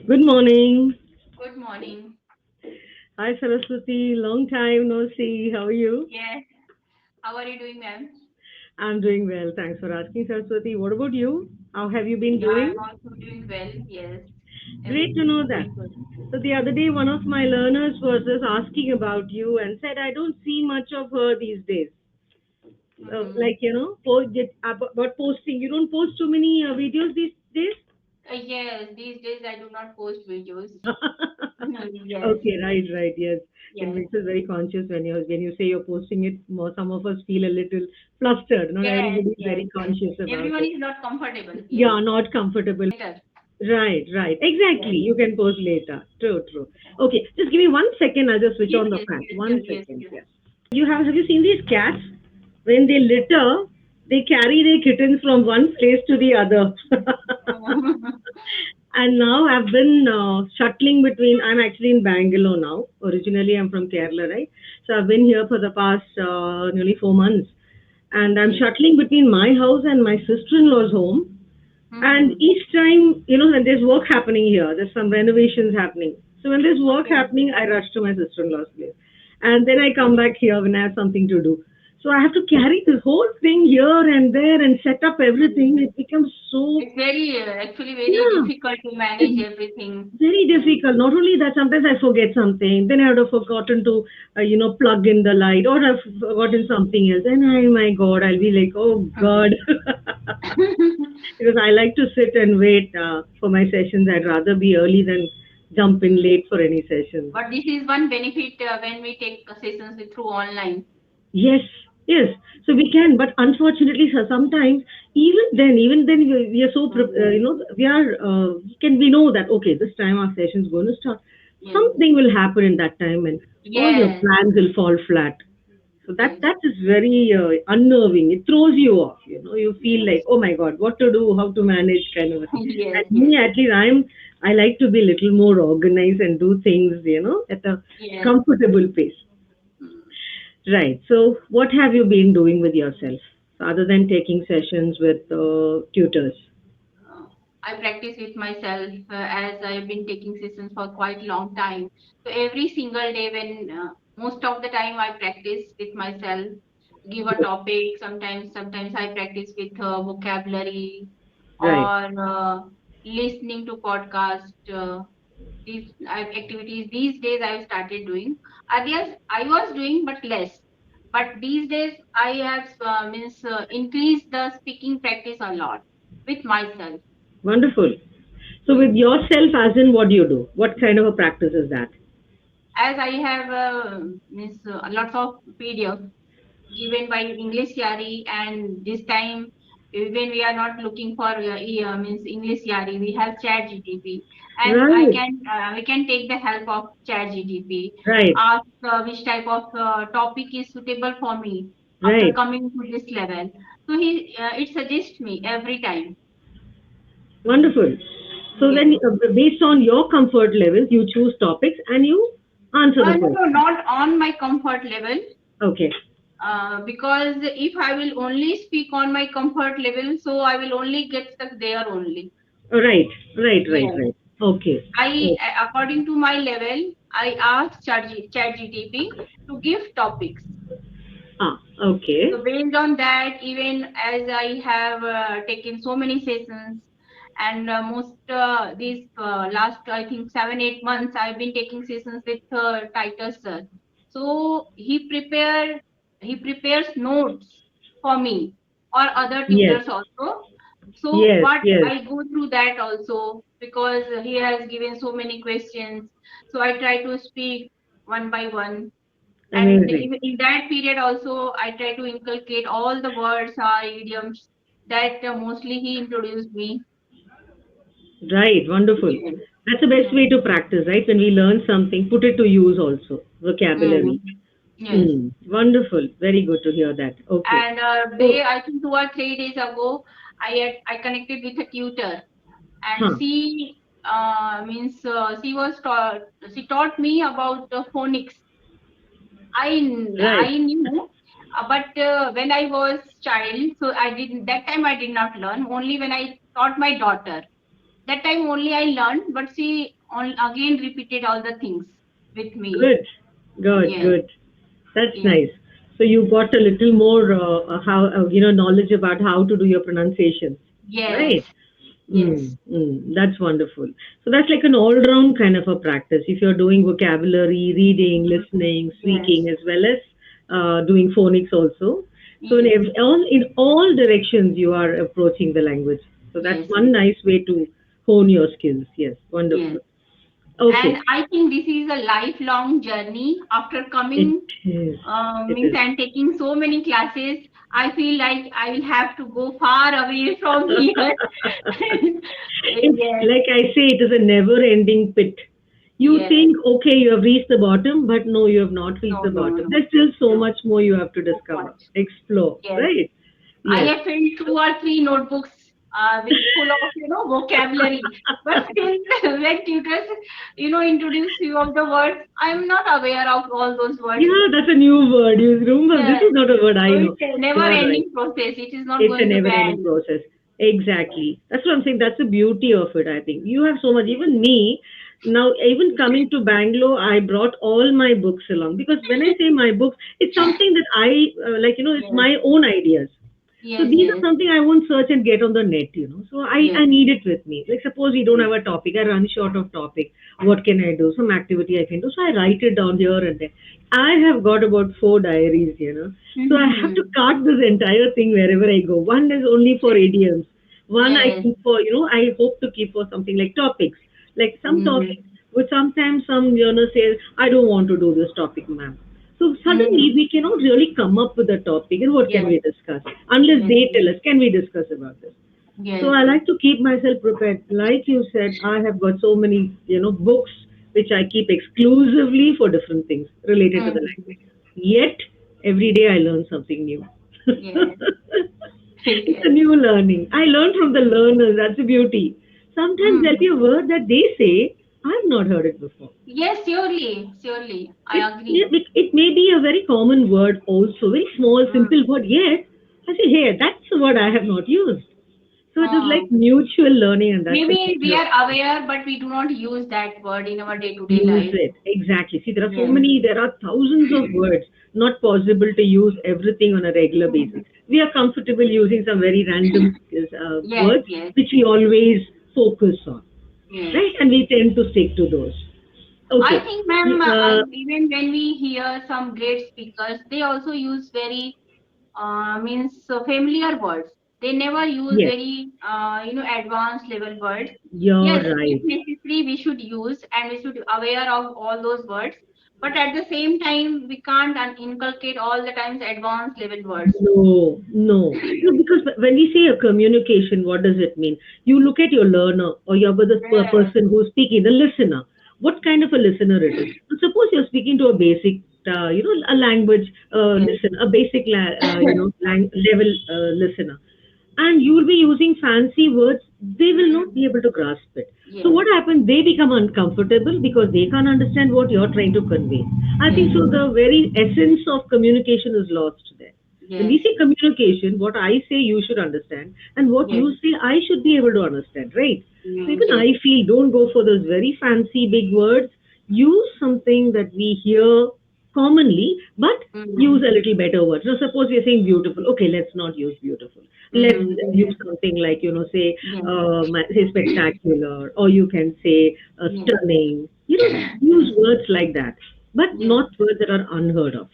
Good morning. Good morning. Hi, Saraswati. Long time no see. How are you? Yes. How are you doing, ma'am? I'm doing well. Thanks for asking, Saraswati. What about you? How have you been Yeah, doing? I'm also doing well. Yes. Great to Everything is know that. going good. So, the other day, one of my learners was just asking about you and said, I don't see much of her these days. Mm-hmm. About posting. You don't post too many videos these days? Yes, these days I do not post videos. Yes. Okay, right, yes. It Yes. makes us very conscious when you say you're posting it. More, some of us feel a little flustered. Not Yes, everybody is yes, very yes. conscious about Everyone it. is not comfortable. Yes. Yeah, not comfortable. Better. Right. Exactly. Yes. You can post later. True. Okay, just give me 1 second. I'll just switch Yes, on the yes, fan. yes, sure, One yes, second. yes. Yeah. Have you seen these cats? When they litter, they carry their kittens from one place to the other. And now I've been shuttling between. I'm actually in Bangalore now. Originally, I'm from Kerala, right? So I've been here for the past nearly 4 months, and I'm Okay. shuttling between my house and my sister-in-law's home. And Mm-hmm. each time, when there's work happening here, there's some renovations happening. So when there's work Okay. happening, I rush to my sister-in-law's place, and then I come back here when I have something to do. So I have to carry this whole thing here and there and set up everything. Mm. It becomes so, It's very, actually very yeah, difficult to manage it's everything. very Yes. difficult. Not only that, sometimes I forget something. Then I would have forgotten to, plug in the light, or I've forgotten something else. And my God, I'll be like, oh God. Because I like to sit and wait for my sessions. I'd rather be early than jump in Mm. late for any sessions. But this is one benefit when we take sessions through online. Yes, yes. So we can, but unfortunately, sir, sometimes even then, we are so, Mm. we know that okay, this time our session is going to start. Yes. Something will happen in that time, and all your Yes. plans will fall flat. So that Yes. that is very unnerving. It throws you off. You feel like, Yes. oh my God, what to do, how to manage, kind of a thing. Yes. And Yes. me, at least, I like to be a little more organized and do things, at a Yes. comfortable pace. Mm. Right. So, what have you been doing with yourself other than taking sessions with tutors? Uh, I practice with myself as I've been taking sessions for quite long time. So every single day, when most of the time I practice with myself, give a Good. topic. Sometimes I practice with vocabulary Right. or listening to podcast. These activities these days I've started doing. Earlier I was doing but less. But these days I have means increased the speaking practice a lot with myself. Wonderful. So, Yes. with yourself, as in, what do you do? What kind of a practice is that? As I have means lots of PDF given by Englishyaari, and this time when we are not looking for means Englishyaari, we have Chat GTP, and I Right. can we can take the help of Chat GTP, Right. ask which type of topic is suitable for me after Right. coming to this level. So he it suggests me every time. Wonderful. So then, Yes. based on your comfort levels, you choose topics and you answer the No, question. not on my comfort level. Okay. Because if I will only speak on my comfort level, so I will only get stuck there only. Right. Yes. Right. Okay. Oh. According to my level, I ask ChatGTP to give topics. Ah. Okay. So based on that, even as I have taken so many sessions, and most these last I think 7 8 months I've been taking sessions with Titus sir. So he prepares notes for me or other Yes. tutors also. So Yes. but Yes. I go through that also because he has given so many questions. So I try to speak one by one, and Amazing. even in that period also I try to inculcate all the words or idioms that mostly he introduced me. Right. Wonderful. Yes. That's the best way to practice, right? When we learn something, put it to use also. Vocabulary. Mm. Yes. Hmm. Wonderful. Very good to hear that. Okay. And So, day I think 2 or 3 days ago I connected with a tutor, and huh. she means she taught me about the phonics. Right. I knew, but when I was child, so I didn't. That time I did not learn. Only when I taught my daughter. That time only I learned. But she again repeated all the things with me. Good, good, Yes, good. That's yes, nice. So you got a little more how knowledge about how to do your pronunciations, yes, right? yes, That's wonderful. So that's like an all-round kind of a practice. If you're doing vocabulary, reading, mm, listening, yes, speaking, as well as doing phonics also. So yes, in all directions, you are approaching the language. So that's yes, one nice way to hone your skills. Yes, yes. wonderful. And Okay, I think this is a lifelong journey. After it coming, is. It means is. and taking so many classes, I feel like I will have to go far away from here. It's Yes, like I say, it is a never ending pit. You yes. think, okay, you have reached the bottom, but no, you have not reached No, the no, bottom. no, There's still so no. much more you have to So discover, much. explore, Yes. right? I Yes. have filled 2 or 3 notebooks with full of vocabulary, but still when tutors introduce few of the words, I am not aware of all those words. Yeah, that's a new word. You remember, this Yes. is not a word I So know. it's a You never are right. ending process. It is not It's a going to never be ending end. process. Exactly. That's what I'm saying. That's the beauty of it, I think. You have so much. Even me, now, even coming to Bangalore, I brought all my books along because when I say my books, it's something that I it's Yes. my own ideas. So Yes. these are Yes. something I won't search and get on the net. So I Yes. need it with me. Like suppose we don't Yes. have a topic, I run short of topic. What can I do? Some activity I can do. So I write it down here and there. I have got about 4 diaries. So I have to Mm-hmm. cart this entire thing wherever I go. One is only for idioms. One I Yes. keep for, I hope to keep for something like topics. Like some topics, Mm-hmm. which sometimes some says, I don't want to do this topic, ma'am. So suddenly Mm-hmm. we cannot really come up with a topic and what can Yes. we discuss? Unless Yes. they tell us, can we discuss about this? So Yes. I like to keep myself prepared. Like you said, I have got so many books which I keep exclusively for different things related to the Mm-hmm. language. Yet, every day I learn something new. Yes. It's a Yes. new learning. I learn from the learners. That's the beauty. Sometimes there'll be Mm. a word that they say, I've not heard it before. Yes, surely, surely. It, I agree. it may be a very common word also, very small, Mm. simple word, yet I say, hey, that's a word I have not used. So it is like Um, mutual learning, and that's the maybe beauty we of are aware, but we do not use that word in our day-to-day use life. it. Exactly. See, Yes. there are thousands of words, not possible to use everything on a regular basis. Mhm. We are comfortable using some very random Yes, words, yes, which we always focus on, yes. right? And we tend to stick to those. I Okay. think, ma'am, Uh, even when we hear some great speakers, they also use very means familiar words. They never use yes, very advanced level words. you're Yes, if right. necessary, we should use and we should be aware of all those words. But at the same time, we can't inculcate all the times advanced level words. No, no. No, because when we say a communication, what does it mean? You look at your learner or you're with the Yes, person who's speaking, the listener. What kind of a listener it is? So suppose you're speaking to a basic, a language yes, listener, a basic, level listener, and you'll be using fancy words, they will not be mm, able to grasp it. So yes, what happens? They become uncomfortable because they can't understand what you're trying to convey. I think yes, so. The very essence of communication is lost there. When we yes, say communication, what I say you should understand, and what yes, you say I should be able to understand, right? So even yes, I feel don't go for those very fancy big words. Use something that we hear commonly, but use mm, a little better word. So suppose we are saying beautiful. Okay, let's not use beautiful. Let's use mm, something like, say, yes, say spectacular, or you can say yes, stunning. Use yes, words like that, but yes. not words that are unheard of.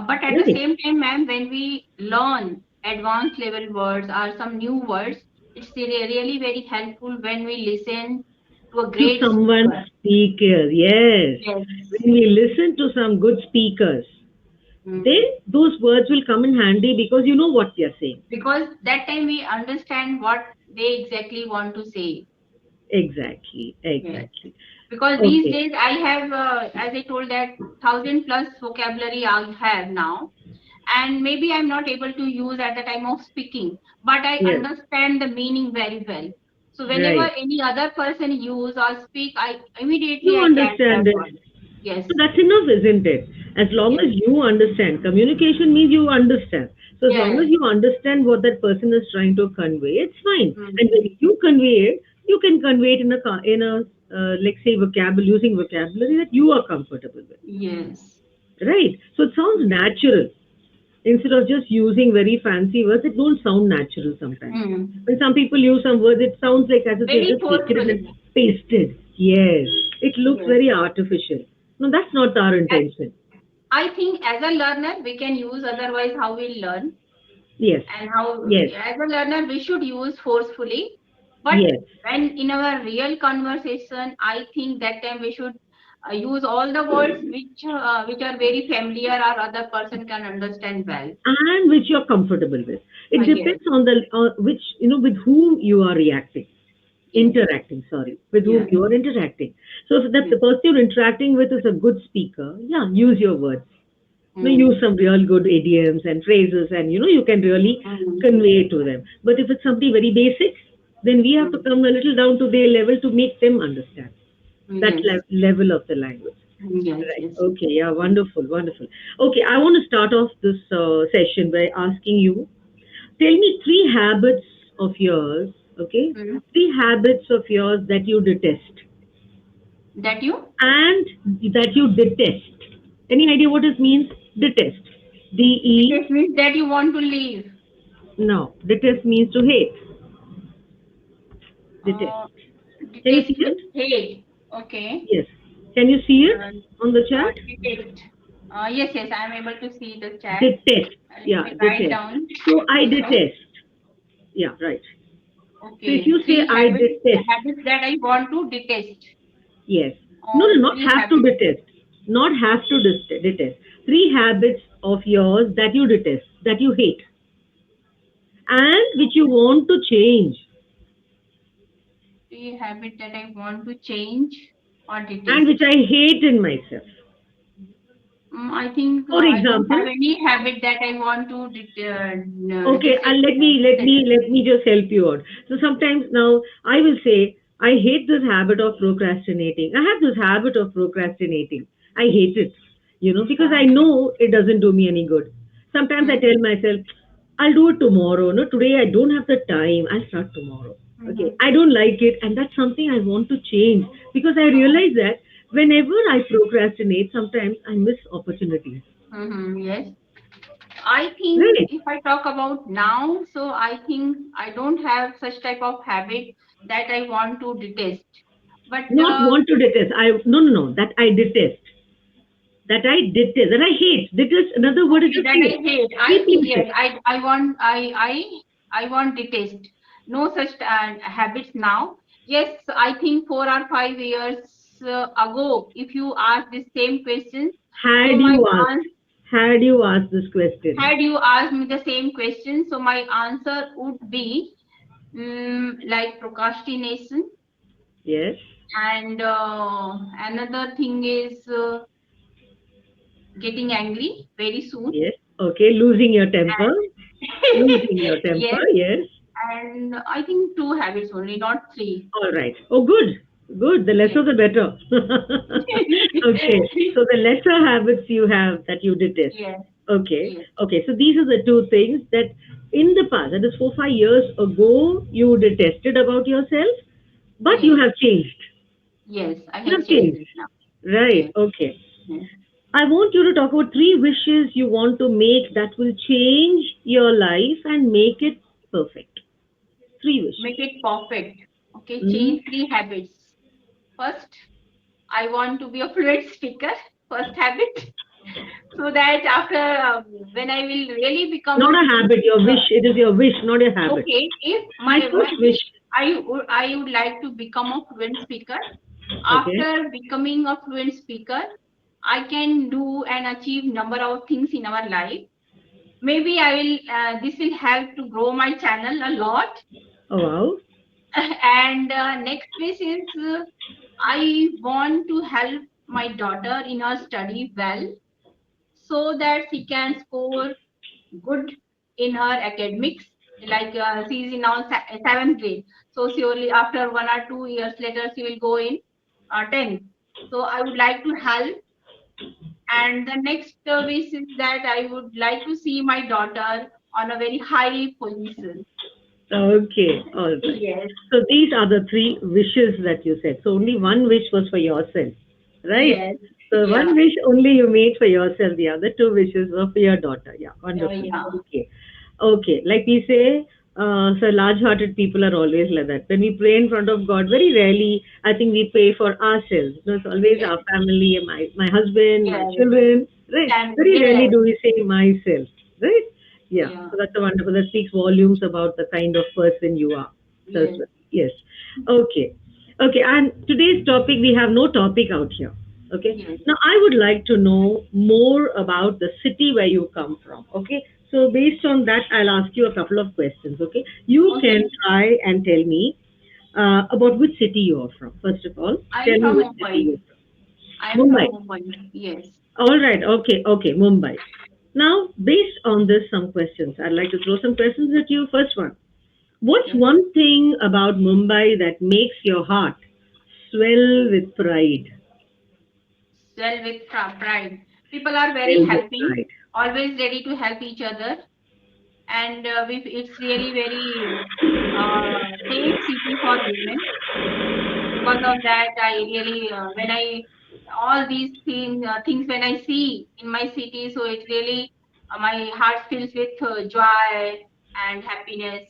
But at the Right? same time, ma'am, when we learn advanced level words or some new words, it's really very helpful when we listen to a To great someone speaker. speaker, yes. Yes. When we listen to some good speakers, then Mm. those words will come in handy because you know what they are saying. Because that time we understand what they exactly want to say. Exactly, Yes. exactly. Because these Okay, days I have, as I told, that 1,000 plus vocabulary I have now, and maybe I'm not able to use at the time of speaking, but I yes, understand the meaning very well. So whenever right. any other person use or speak, I immediately You I catch that understand it. word. Yes, So that's enough, isn't it? As long yes, as you understand, communication means you understand. So as long yes, as you understand what that person is trying to convey, it's fine. And mm, when you convey it, you can convey it in a like say vocabulary, using vocabulary that you are comfortable with, Yes. right? So it sounds Yes. natural instead of just using very fancy words. It don't sound natural sometimes. Mm. When some people use some words, it sounds like as if they Very just taken it and forcefully. pasted. Yes, it looks Yes. very artificial. No, that's not our intention. I think as a learner we can use, otherwise how we learn, Yes, and how yes, as a learner we should use forcefully. But yes. when in our real conversation, I think that time we should use all the words which are very familiar or other person can understand well. And which you're comfortable with. It Yes, depends on the which with whom you are reacting, yes, interacting. Sorry, with whom yes, you are interacting. So if that the yes. person you're interacting with is a good speaker, yeah, use your words. Use Mm, some real good idioms and phrases, and you can really mm, convey to them. But if it's something very basic, then we have to mm. come a little down to their level to make them understand that Yes, level of the language. yes, Right. yes. Okay. Yeah. Wonderful. Wonderful. Okay. I want to start off this session by asking you, tell me three habits of yours. Okay. Mm. Three habits of yours that you detest That you? and that you detest. Any idea what it means? Detest. D E. It means that you want to leave. No. Detest means to hate. Detest. Uh, Can you detest see it? means hate. Okay. Yes. Can you see it Uh, on the chat? detest. Yes, yes, I am able to see the chat. Detest. Let Yeah. me write Detest. down. So I detest. Yeah. Right. So if Okay, you say three I detest, habits that I want to detest. yes. No, Or no, not three have to habits. detest. Not have to detest. Three habits of yours that you detest, that you hate, and which you Okay. want to change, Three habits that I want to change or and which detest. I hate in myself. I think For I don't example, have any habit that I want to okay, and detest. let me just help you out. So sometimes now I will say I hate this habit of procrastinating. I have this habit of procrastinating. I hate it, because I know it doesn't do me any good. Sometimes I Mm-hmm. tell myself I'll do it tomorrow. No, today I don't have the time. I'll start tomorrow. Okay, Mm-hmm. I don't like it, and that's something I want to change because I realize that whenever I procrastinate, sometimes I miss opportunities. Mm-hmm. Yes. I think Right? if I talk about now, so I think I don't have such type of habit that I want to detest. But Not want to detest. No, no, no. That I detest. That I detest. That I hate. Detest. Another word is okay, just that I hate. hate. I think Hating it. yes, I want detest. No such habits now. Yes, I think 4 or 5 years ago, if you ask the same question, so Had my you asked. answer, Had you asked this question. had you asked me the same question, so my answer would be like procrastination. Yes. And another thing is getting angry very soon. Yes. Okay. Losing your temper. And Losing your temper. yes, Yes. and I think two habits only, not three. All right. Oh, good. Good. The Yes. lesser the better. Okay. So the lesser habits you have that you detest. Yes, Okay. yes, Okay. So these are the two things that in the past, that is 4 5 years ago, you detested about yourself, but you yes, have changed. yes. I You have have changed changed. it now. Right. Yes, Okay. yes. I want you to talk about three wishes you want to make that will change your life and make it perfect. Three wishes. Make it perfect. Okay, Hmm. change three habits. First, I want to be a fluent speaker. First habit, so that after when I will really become Not a a fluent habit, your speaker. wish. It is your wish, not your habit. Okay, if My my first wish. wish, I would like to become a fluent speaker. Okay. After becoming a fluent speaker, I can do and achieve number of things in our life. Maybe I will. This will help to grow my channel a lot. Oh, wow. And next wish is I want to help my daughter in her study well, so that she can score good in her academics. Like she is in now seventh grade, so surely after 1 or 2 years later she will go in 10th. So I would like to help. And the next wish is that I would like to see my daughter on a very high position. Okay, all right. Yes, So these are the three wishes that you said. So only one wish was for yourself, right? yes, So one yeah, wish only you made for yourself. The other two wishes were for your daughter. Yeah, oh, wonderful. yeah, Okay, okay. Like we say, so large-hearted people are always like that. When we pray in front of God, very rarely I think we pray for ourselves. It's always yes, our family, my husband, my yes, children. Right? family, Very rarely yes, do we say myself. Right? Yeah, yeah, so that's a wonderful. That speaks volumes about the kind of person you are. So yes, yes, okay, okay. And today's topic, we have no topic out here. Okay. yes, Now I would like to know more about the city where you come from. Okay. So based on that, I'll ask you a couple of questions. Okay. You can okay. try and tell me about which city you are from. First of all, I'm tell me from which city Mumbai. you're I'm from. Mumbai. from Mumbai. Yes. All right. Okay. Okay. Mumbai. Now, based on this, some questions. I'd like to throw some questions at you. First one. What's Okay. one thing about Mumbai that makes your heart swell with pride? Well, with pride. People are very Swell with helping, pride. always ready to help each other, and it's really very safe city for women. Because of that, I really when I all these things when I see in my city, so it really my heart fills with joy and happiness.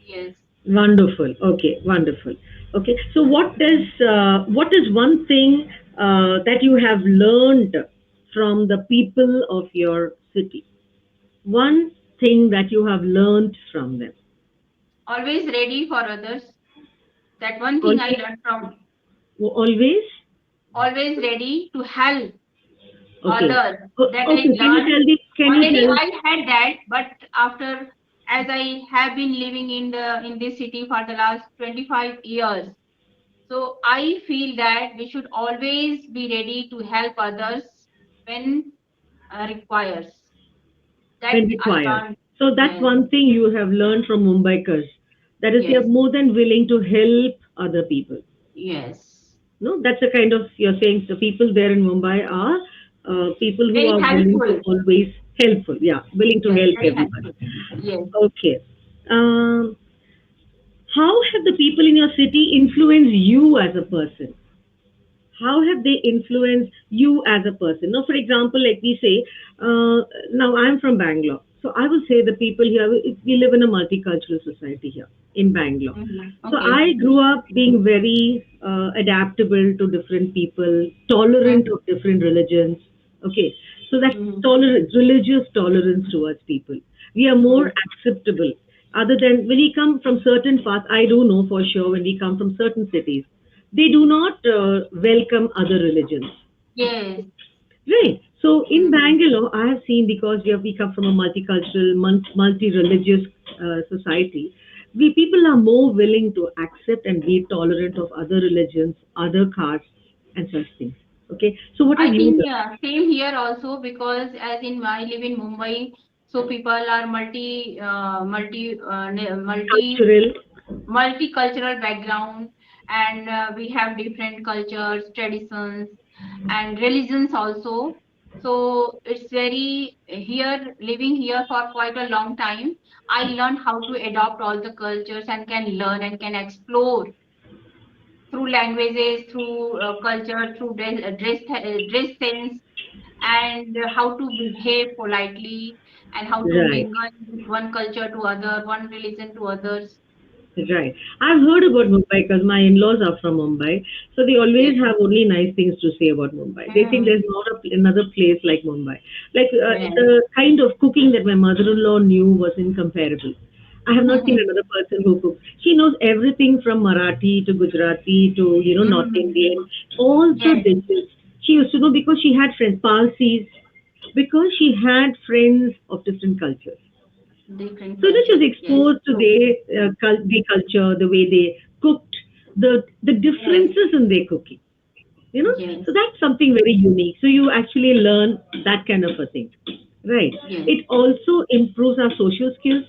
Yes. Wonderful. Okay, wonderful. Okay, so what is one thing that you have learned from the people of your city? One thing that you have learned from them. Always ready for others. That one thing I Always, learned from. always. Always ready to help Okay. others. That I Okay. Can you learned. tell the? Can you Already tell? I had that, but after as I have been living in this city for the last 25 years, so I feel that we should always be ready to help others when requires. That When I required. learned. So that's Yes, one thing you have learned from Mumbaikars. That is, they are yes, more than willing to help other people. yes. No, that's the kind of you're saying. The people there in Mumbai are people who Very are willing to helpful. always helpful. Yeah, willing to Yes, help very everybody. helpful. Yes. Okay. Um, how have the people in your city influenced you as a person? How have they influenced you as a person? Now, for example, like we say, now I'm from Bangalore. So I will say the people here, we live in a multicultural society here in Bangalore. Mhm. So Okay. I grew up being very adaptable to different people, tolerant Mhm. of different religions. Okay, so that Mhm. tolerance, religious tolerance towards people. We are more Yes. acceptable. Other than when we come from certain paths, I do know for sure when we come from certain cities, they do not welcome other religions. Yes. Right. So in Mhm. Bangalore, I have seen because we come from a multicultural, multi-religious society, we people are more willing to accept and be tolerant of other religions, other castes, and such things. Okay. So what have I you think done? same here also because as in I live in Mumbai, so people are Cultural. multicultural background, and we have different cultures, traditions, and religions also. So it's very here living here for quite a long time. I learned how to adopt all the cultures and can learn and can explore through languages, through culture, through dress sense, and how to behave politely, and how to Right. mingle with one culture to other, one religion to others. Right. I've heard about Mumbai because my in-laws are from Mumbai, so they always Yes. have only nice things to say about Mumbai. They think Mm. there's not another place like Mumbai. Like Yes. the kind of cooking that my mother-in-law knew was incomparable. I have not seen another person who cooks. She knows everything from Marathi to Gujarati to North Mm. Indian, also Yes. dishes. She used to know because she had friends, Parsis, because she had friends of different cultures. Different So that she was culture. Yes. exposed to True. the culture, the way they cooked, the Yes. differences in their cooking. You know, Yes. so that's something very unique. So you actually learn that kind of a thing, right? Yes. It also improves our social skills.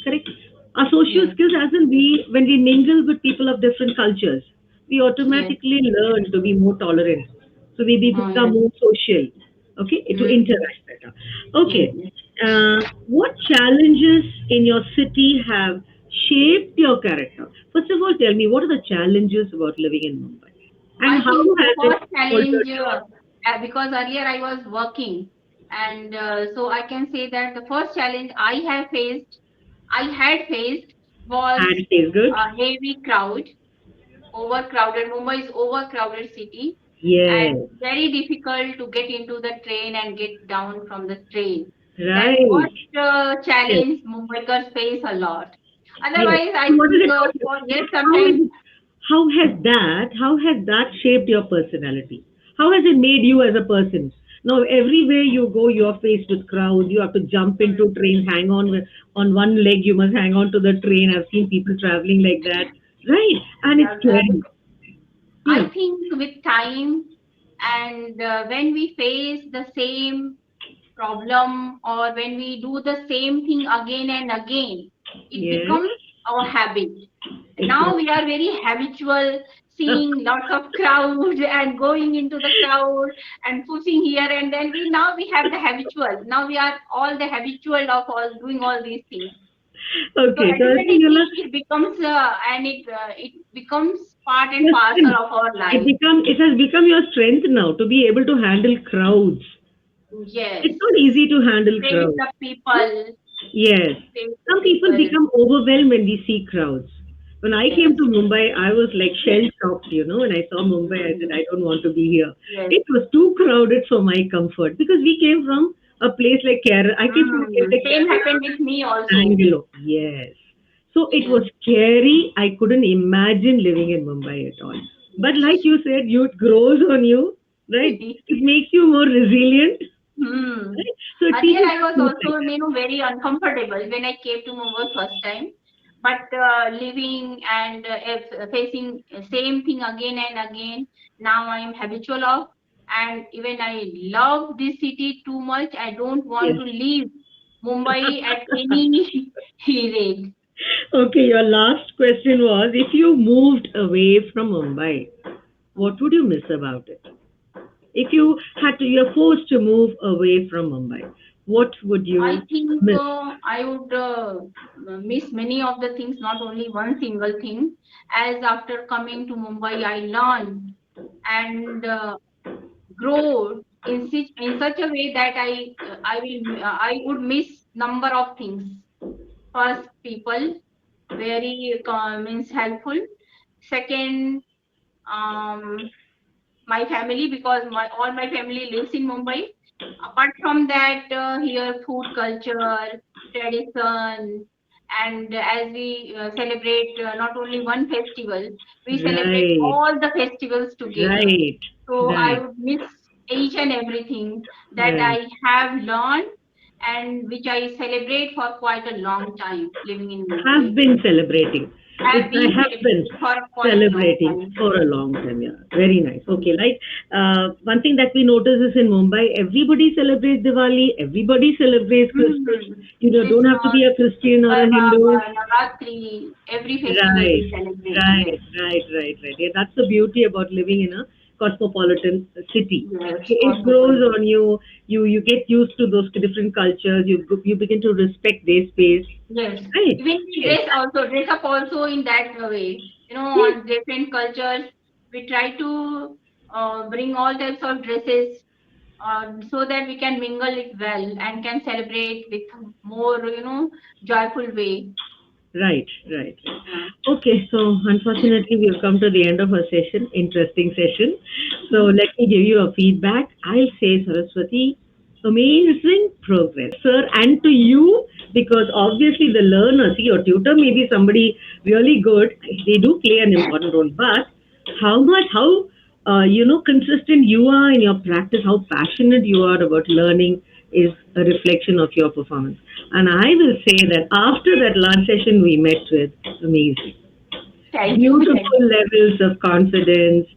Correct. Our social Yes. skills, as in when we mingle with people of different cultures, we Yes. automatically learn to be more tolerant. So we Oh, become yes. more social. Okay, to Mm. interact better. Yes. Okay, Yes. What challenges in your city have shaped your character? First of all, tell me what are the challenges about living in Mumbai, and I how think the has it first challenge, altered your because earlier I was working, and so I can say that the first challenge I had faced was hand? Is good. a heavy crowd, overcrowded. Mumbai is overcrowded city, and Yes. very difficult to get into the train and get down from the train. That Right. first Yes. challenge Mumbaikars face a lot. Yes. Otherwise, I So what did think it taught you? for yes, How is sometimes it, how has that shaped your personality? How has it made you as a person? Now everywhere you go, you are faced with crowds. You have to jump into trains, hang on on one leg. You must hang on to the train. I've seen people traveling like that, right? And it's uh, scary. I Yeah. think with time and when we face the same problem or when we do the same thing again and again, it Yes. becomes our habit. Now we Exactly. are very habitual, seeing lots of crowd and going into the crowd and pushing here and then. We have the habitual. Now we are all the habitual of all doing all these things. So Okay. So I think automatically it becomes and it becomes part and your parcel strength. of our life. It has become your strength now to be able to handle crowds. Yes, It's not easy to handle stay with crowds. the Huh? people, Yes. stay with the Some people people. become overwhelmed when we see crowds. When I came Yes. to Mumbai, I was like shell shocked. When I saw Mumbai, I said, Hmm. I don't want to be here. Yes. It was too crowded for my comfort because we came from a place like Kerala. I came from a place like Same Kerala happened with me and also. Bangalore. Yes. So it Yes. was scary. I couldn't imagine living in Mumbai at all. But like Yes. you said, youth grows on you, right? It makes you more resilient, Hmm. right? So it Earlier, teaches I you was two also, things. very uncomfortable when I came to Mumbai first time. But living and facing same thing again and again, now I am habitual of, and even I love this city too much. I don't want Yes. to leave Mumbai at any rate. Okay, your last question was if you moved away from Mumbai, what would you miss about it? If you're forced to move away from Mumbai, what would I you think miss? I would miss many of the things, not only one single thing. As after coming to Mumbai, I learned and grow in such a way that I would miss number of things. First, people very means helpful. Second, um, my family because my all my family lives in Mumbai. Apart from that, here food culture, tradition, and as we celebrate not only one festival, we celebrate Right, all the festivals together. right, So I right, would miss each and everything that right. I have learned and which I celebrate for quite a long time living in Have Mumbai. been celebrating. Have I been have been celebrating for quite a long celebrating time. for a long time. Yeah, very nice. Okay, like one thing that we notice is in Mumbai, everybody celebrates Diwali. Everybody celebrates Christmas. Don't have to Christmas, be a Christian or a Garba, Hindu. Navratri, every festival Right, we celebrate. right, Yes, right, right, right. Yeah, that's the beauty about living in a cosmopolitan city. yes, It grows cosmopolitan. on you. You get used to those different cultures. You begin to respect their space. Yes, Right. even we Yes. dress up also in that way. Yes. On different cultures, we try to bring all types of dresses so that we can mingle it well and can celebrate with more, joyful way. Right, right. Yeah. Okay, so unfortunately, we've come to the end of our session, interesting session. So Mhm. let me give you a feedback. I'll say, Saraswati, amazing progress, sir, and to you, because obviously the learner, see, your tutor may be somebody really good, they do play an important role, but how consistent you are in your practice, how passionate you are about learning is a reflection of your performance. And I will say that after that last session we met with, amazing, Thank you, thank beautiful levels of confidence,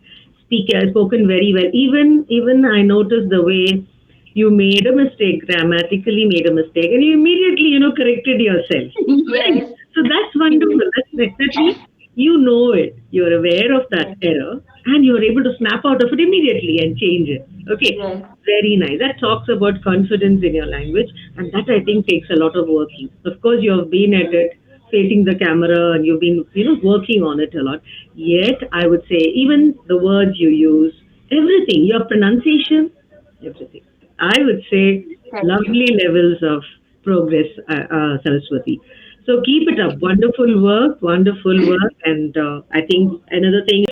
speaker spoken very well. Even I noticed the way you made a mistake, grammatically made a mistake, and you immediately corrected yourself. you. Right. Yes, So that's yes, wonderful. That's definitely you know it. You're aware of that yes, error, and you're able to snap out of it immediately and change it. Okay, Yes. very nice. That talks about confidence in your language, and that I think takes a lot of working. Of course, you have been at it, facing the camera, and you've been, working on it a lot. Yet, I would say, even the words you use, everything, your pronunciation, everything. I would say Thank you. lovely levels of progress, Saraswati. So keep it up. Wonderful work, and I think another thing